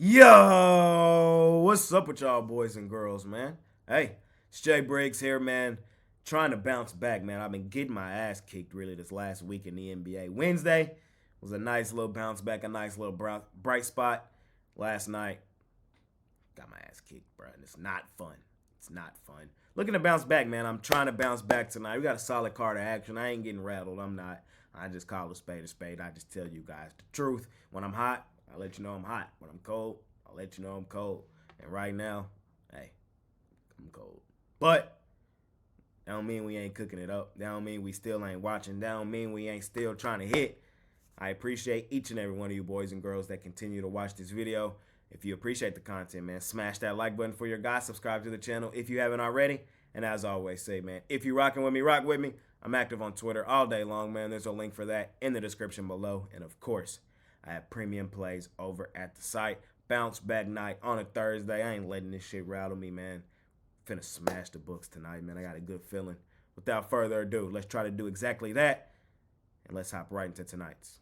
Yo, what's up with y'all boys and girls, man? Hey, it's Jay Briggs here, man. Trying to bounce back, man. I've been getting my ass kicked really this last week in the NBA. Wednesday was a nice little bounce back, a nice little bright spot. Last night, got my ass kicked, bro, and it's not fun. It's not fun. Looking to bounce back, man. I'm trying to bounce back tonight. We got a solid card of action. I ain't getting rattled. I'm not. I just call a spade a spade. I just tell you guys the truth. When I'm hot, I let you know I'm hot. When I'm cold, I'll let you know I'm cold. And right now, hey, I'm cold. But that don't mean we ain't cooking it up. That don't mean we still ain't watching. That don't mean we ain't still trying to hit. I appreciate each and every one of you boys and girls that continue to watch this video. If you appreciate the content, man, smash that like button for your guys. Subscribe to the channel if you haven't already. And as I always say, man, if you rocking with me, rock with me. I'm active on Twitter all day long, man. There's a link for that in the description below. And of course, I have premium plays over at the site. Bounce back night on a Thursday. I ain't letting this shit rattle me, man. Finna smash the books tonight, man. I got a good feeling. Without further ado, let's try to do exactly that. And let's hop right into tonight's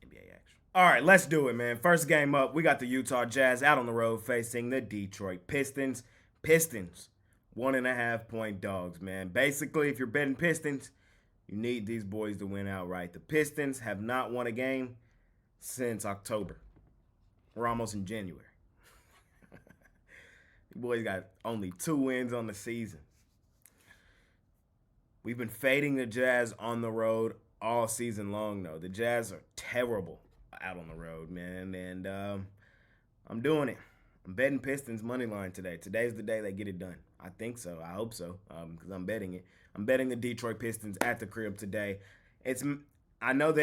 NBA action. All right, let's do it, man. First game up, we got the Utah Jazz out on the road facing the Detroit Pistons. Pistons, 1.5 point dogs, man. Basically, if you're betting Pistons, you need these boys to win outright. The Pistons have not won a game since October. We're almost in January. You boys got only 2 wins on the season. We've been fading the Jazz on the road all season long, though. The Jazz are terrible out on the road, man. And I'm doing it. I'm betting Pistons money line today. Today's the day they get it done. I think so. I hope so, because I'm betting it. I'm betting the Detroit Pistons at the crib today. I know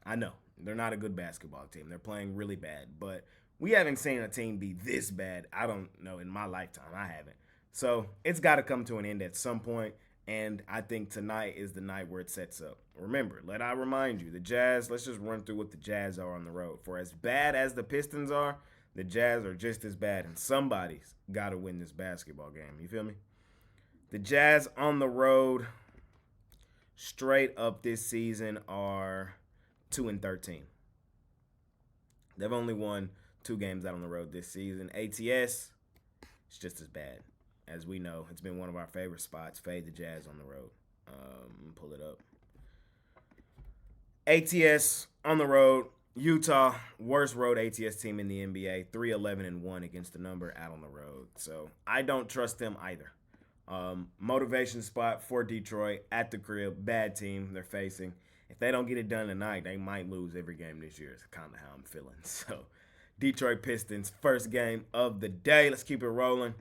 I know. They're not a good basketball team. They're playing really bad. But we haven't seen a team be this bad, I don't know, in my lifetime. I haven't. So it's got to come to an end at some point. And I think tonight is the night where it sets up. Remember, let I remind you, the Jazz, let's just run through what the Jazz are on the road. For as bad as the Pistons are, the Jazz are just as bad. And somebody's got to win this basketball game. You feel me? The Jazz on the road straight up this season are 2-13. They've only won 2 games out on the road this season. ATS, it's just as bad. As we know, it's been one of our favorite spots. Fade the Jazz on the road. Pull it up. ATS on the road. Utah, worst road ATS team in the NBA. 3-11-1 against the number out on the road. So I don't trust them either. Motivation spot for Detroit at the crib. Bad team they're facing. If they don't get it done tonight, they might lose every game this year. It's kind of how I'm feeling. So, Detroit Pistons, first game of the day. Let's keep it rolling.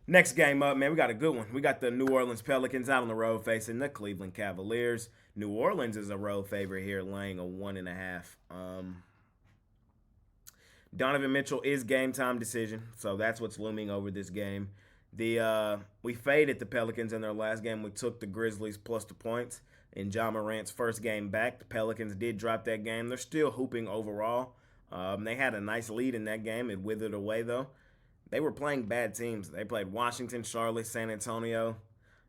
Next game up, man, we got a good one. We got the New Orleans Pelicans out on the road facing the Cleveland Cavaliers. New Orleans is a road favorite here, laying a 1.5. Donovan Mitchell is game time decision, so that's what's looming over this game. We faded the Pelicans in their last game. We took the Grizzlies plus the points. In Ja Morant's first game back, the Pelicans did drop that game. They're still hooping overall. They had a nice lead in that game. It withered away, though. They were playing bad teams. They played Washington, Charlotte, San Antonio.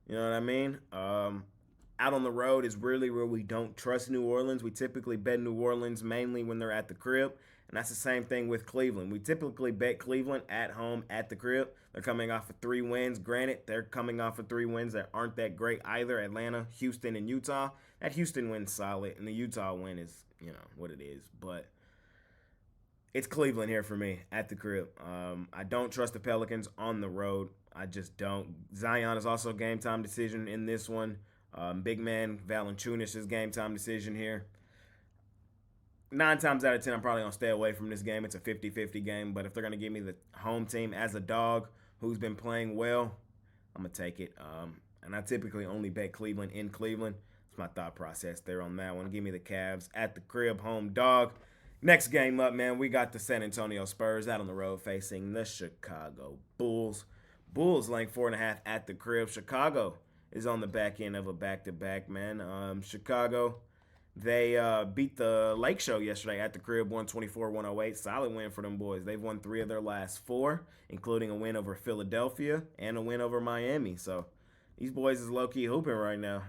You know what I mean? Out on the road is really where we don't trust New Orleans. We typically bet New Orleans mainly when they're at the crib. And that's the same thing with Cleveland. We typically bet Cleveland at home at the crib. They're coming off of 3 wins. Granted, they're coming off of 3 wins that aren't that great either. Atlanta, Houston, and Utah. That Houston win's solid, and the Utah win is, what it is. But it's Cleveland here for me at the crib. I don't trust the Pelicans on the road. I just don't. Zion is also a game-time decision in this one. Big man Valanciunas is game-time decision here. 9 times out of 10, I'm probably going to stay away from this game. It's a 50-50 game, but if they're going to give me the home team as a dog who's been playing well, I'm going to take it. And I typically only bet Cleveland in Cleveland. That's my thought process there on that one. Give me the Cavs at the crib, home dog. Next game up, man, we got the San Antonio Spurs out on the road facing the Chicago Bulls. Bulls laying 4.5 at the crib. Chicago is on the back end of a back-to-back, man. Chicago, they beat the Lake Show yesterday at the crib, 124-108. Solid win for them boys. They've won 3 of their last 4, including a win over Philadelphia and a win over Miami. So these boys is low-key hooping right now.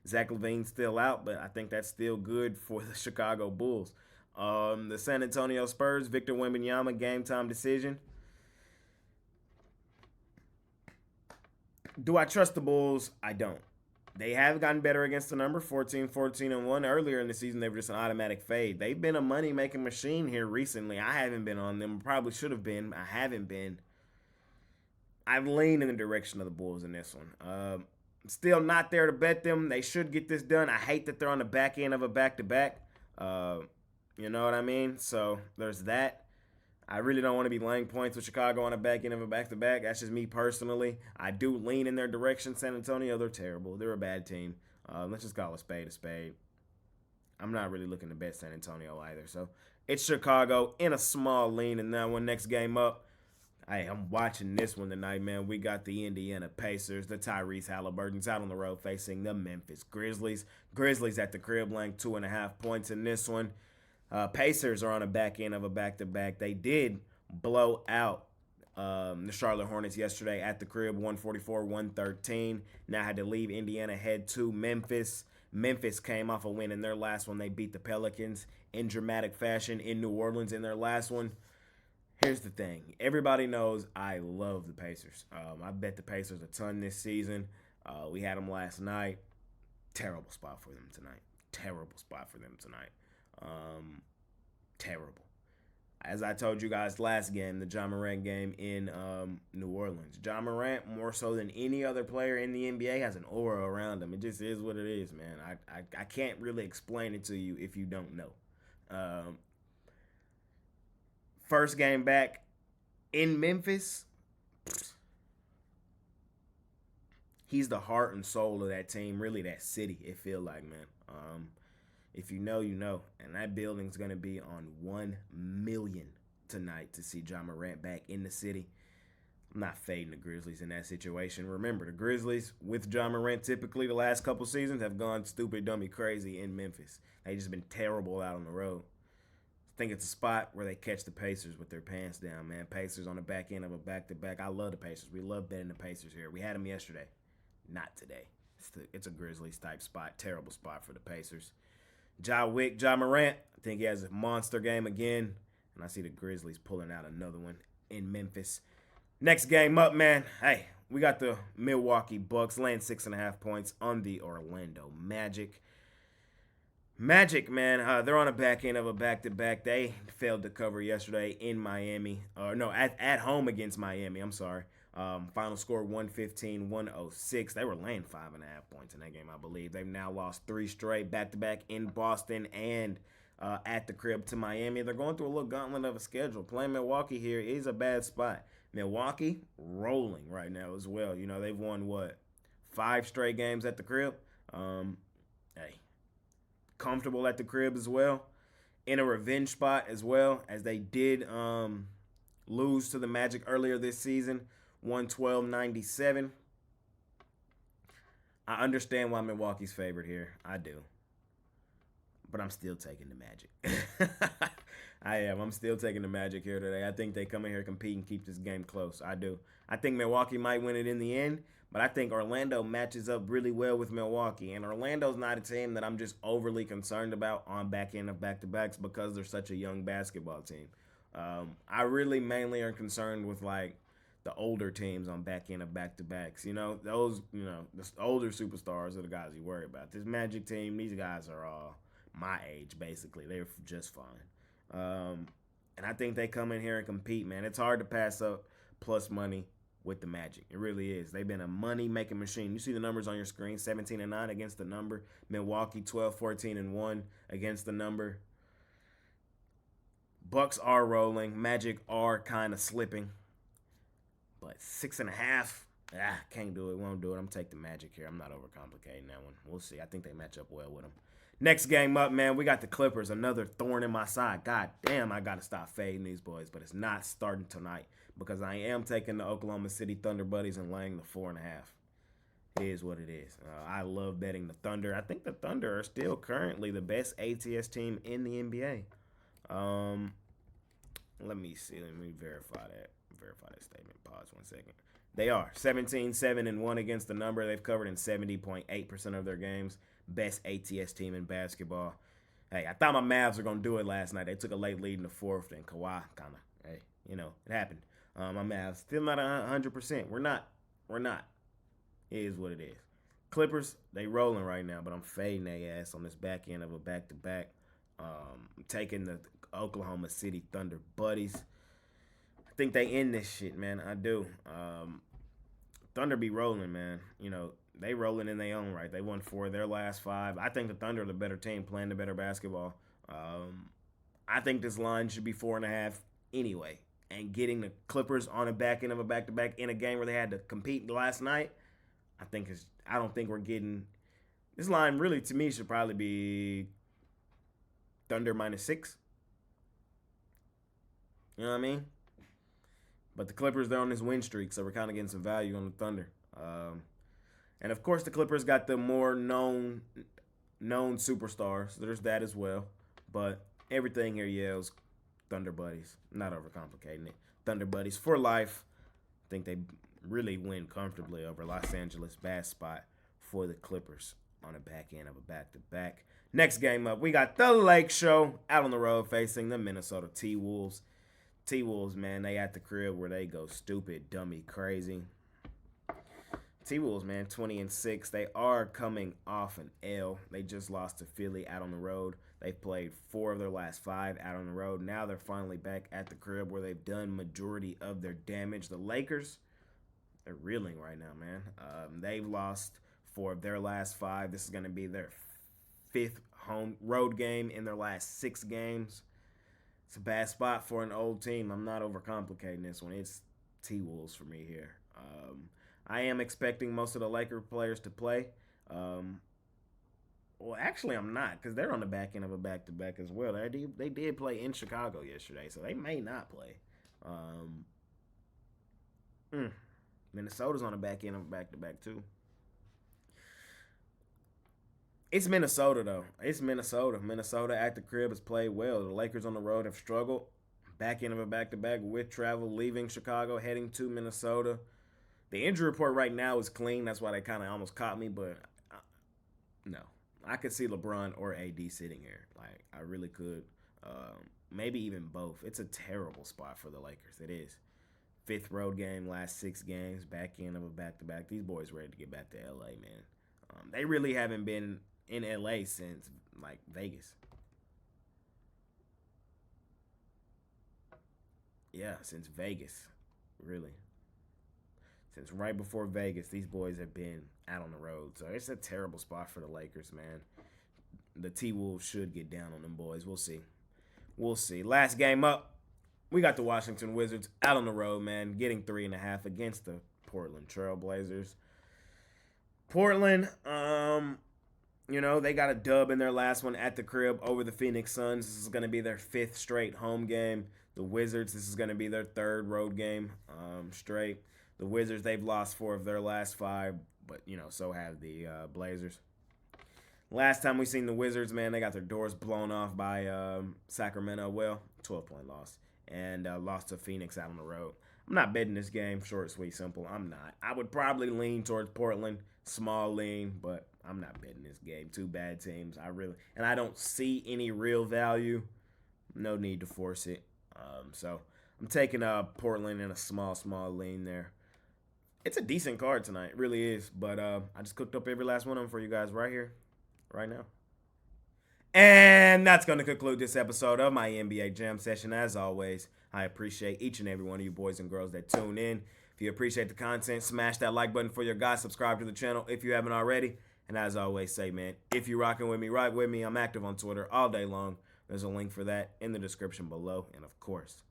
Zach LaVine's still out, but I think that's still good for the Chicago Bulls. The San Antonio Spurs, Victor Wembanyama, game time decision. Do I trust the Bulls? I don't. They have gotten better against the number 14, 14, and 1. Earlier in the season, they were just an automatic fade. They've been a money-making machine here recently. I haven't been on them. Probably should have been. I haven't been. I've leaned in the direction of the Bulls in this one. Still not there to bet them. They should get this done. I hate that they're on the back end of a back-to-back. You know what I mean? So there's that. I really don't want to be laying points with Chicago on the back end of a back-to-back. That's just me personally. I do lean in their direction. San Antonio, they're terrible. They're a bad team. Let's just call a spade a spade. I'm not really looking to bet San Antonio either. So it's Chicago in a small lean in that one. Next game up. Hey, I'm watching this one tonight, man. We got the Indiana Pacers, the Tyrese Halliburton's out on the road facing the Memphis Grizzlies. Grizzlies at the crib laying 2.5 points in this one. Pacers are on the back end of a back-to-back. They did blow out the Charlotte Hornets yesterday at the crib, 144-113. Now had to leave Indiana, head to Memphis. Memphis came off a win in their last one. They beat the Pelicans in dramatic fashion in New Orleans in their last one. Here's the thing. Everybody knows I love the Pacers. I bet the Pacers a ton this season. We had them last night. Terrible spot for them tonight. Terrible spot for them tonight. Terrible. As I told you guys last game, the John Morant game in New Orleans. John Morant, more so than any other player in the NBA, has an aura around him. It just is what it is, man. I can't really explain it to you if you don't know. First game back in Memphis, he's the heart and soul of that team, really that city, it feel like, man. If you know, you know. And that building's going to be on 1 million tonight to see John Morant back in the city. I'm not fading the Grizzlies in that situation. Remember, the Grizzlies with John Morant typically the last couple seasons have gone stupid, dummy, crazy in Memphis. They've just been terrible out on the road. I think it's a spot where they catch the Pacers with their pants down, man. Pacers on the back end of a back-to-back. I love the Pacers. We love betting the Pacers here. We had them yesterday. Not today. It's a Grizzlies-type spot. Terrible spot for the Pacers. Ja Morant, I think he has a monster game again. And I see the Grizzlies pulling out another one in Memphis. Next game up, man. Hey, we got the Milwaukee Bucks laying 6.5 points on the Orlando Magic. Magic, man, they're on the back end of a back-to-back. They failed to cover yesterday in Miami. At home against Miami. I'm sorry. Final score 115-106. They were laying 5.5 points in that game, I believe. They've now lost 3 straight back-to-back in Boston and at the crib to Miami. They're going through a little gauntlet of a schedule. Playing Milwaukee here is a bad spot. Milwaukee rolling right now as well. You know, they've won, 5 straight games at the crib? Hey, comfortable at the crib as well. In a revenge spot as well, as they did lose to the Magic earlier this season. 112-97. I understand why Milwaukee's favored here. I do. But I'm still taking the Magic. I am. I'm still taking the Magic here today. I think they come in here, compete, and keep this game close. I do. I think Milwaukee might win it in the end, but I think Orlando matches up really well with Milwaukee. And Orlando's not a team that I'm just overly concerned about on back end of back-to-backs because they're such a young basketball team. I really mainly are concerned with, the older teams on back end of back-to-backs. You know, those, the older superstars are the guys you worry about. This Magic team, these guys are all my age, basically. They're just fine. And I think they come in here and compete, man. It's hard to pass up plus money with the Magic. It really is. They've been a money-making machine. You see the numbers on your screen, 17-9 against the number. Milwaukee, 12-14-1 against the number. Bucks are rolling. Magic are kind of slipping. But 6.5, can't do it. Won't do it. I'm taking the Magic here. I'm not overcomplicating that one. We'll see. I think they match up well with them. Next game up, man, we got the Clippers. Another thorn in my side. God damn, I got to stop fading these boys. But it's not starting tonight because I am taking the Oklahoma City Thunder buddies and laying the 4.5. It is what it is. I love betting the Thunder. I think the Thunder are still currently the best ATS team in the NBA. Let me see. Let me verify that. Verify that statement. Pause 1 second. They are 17-7-1 against the number. They've covered in 70.8% of their games. Best ATS team in basketball. Hey, I thought my Mavs were gonna do it last night. They took a late lead in the fourth, and Kawhi kind of, hey, it happened. My Mavs still not 100%. We're not. We're not. It is what it is. Clippers, they rolling right now, but I'm fading their ass on this back end of a back to back. I'm taking the Oklahoma City Thunder buddies. I think they end this shit, man. I do. Thunder be rolling, man. They rolling in their own right. They won 4 of their last 5. I think the Thunder are the better team, playing the better basketball. I think this line should be 4.5 anyway. And getting the Clippers on the back end of a back-to-back in a game where they had to compete last night, I don't think we're getting this line. Really, to me, should probably be Thunder -6. You know what I mean? But the Clippers, they're on this win streak, so we're kind of getting some value on the Thunder. And of course, the Clippers got the more known superstars. There's that as well. But everything here yells Thunder buddies. Not overcomplicating it. Thunder buddies for life. I think they really win comfortably over Los Angeles. Bad spot for the Clippers on the back end of a back-to-back. Next game up, we got the Lake Show out on the road facing the Minnesota T-Wolves. T-Wolves, man, they at the crib where they go stupid, dummy, crazy. T-Wolves, man, 20-6. They are coming off an L. They just lost to Philly out on the road. They've played 4 of their last 5 out on the road. Now they're finally back at the crib where they've done majority of their damage. The Lakers, they're reeling right now, man. They've lost 4 of their last 5. This is going to be their 5th home road game in their last 6 games. It's a bad spot for an old team. I'm not overcomplicating this one. It's T-Wolves for me here. I am expecting most of the Laker players to play. Well, actually, I'm not, because they're on the back end of a back-to-back as well. They did play in Chicago yesterday, so they may not play. Minnesota's on the back end of a back-to-back, too. It's Minnesota, though. It's Minnesota. Minnesota at the crib has played well. The Lakers on the road have struggled. Back end of a back-to-back with travel, leaving Chicago, heading to Minnesota. The injury report right now is clean. That's why they kind of almost caught me, but no. I could see LeBron or AD sitting here. Like, I really could. Maybe even both. It's a terrible spot for the Lakers. It is. 5th road game, last 6 games, back end of a back-to-back. These boys ready to get back to L.A., man. They really haven't been in L.A. since, like, Vegas. Yeah, since Vegas, really. Since right before Vegas, these boys have been out on the road. So it's a terrible spot for the Lakers, man. The T-Wolves should get down on them boys. We'll see. We'll see. Last game up, we got the Washington Wizards out on the road, man, getting 3.5 against the Portland Trail Blazers. Portland, they got a dub in their last one at the crib over the Phoenix Suns. This is going to be their 5th straight home game. The Wizards, this is going to be their 3rd road game straight. The Wizards, they've lost 4 of their last 5, but, so have the Blazers. Last time we seen the Wizards, man, they got their doors blown off by Sacramento. Well, 12-point loss. And lost to Phoenix out on the road. I'm not betting this game. Short, sweet, simple. I'm not. I would probably lean towards Portland. Small lean, but I'm not betting this game. 2 bad teams. And I don't see any real value. No need to force it. So I'm taking Portland in a small lean there. It's a decent card tonight. It really is. But I just cooked up every last one of them for you guys right here, right now. And that's going to conclude this episode of my NBA Jam Session. As always, I appreciate each and every one of you boys and girls that tune in. If you appreciate the content, smash that like button for your guys. Subscribe to the channel if you haven't already. And as I always say, man, if you're rocking with me, right with me. I'm active on Twitter all day long. There's a link for that in the description below. And, of course,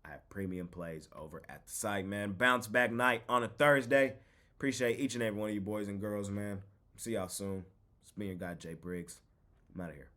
I have premium plays over at the site, man. Bounce back night on a Thursday. Appreciate each and every one of you boys and girls, man. See y'all soon. It's me, your guy, Jay Briggs. I'm out of here.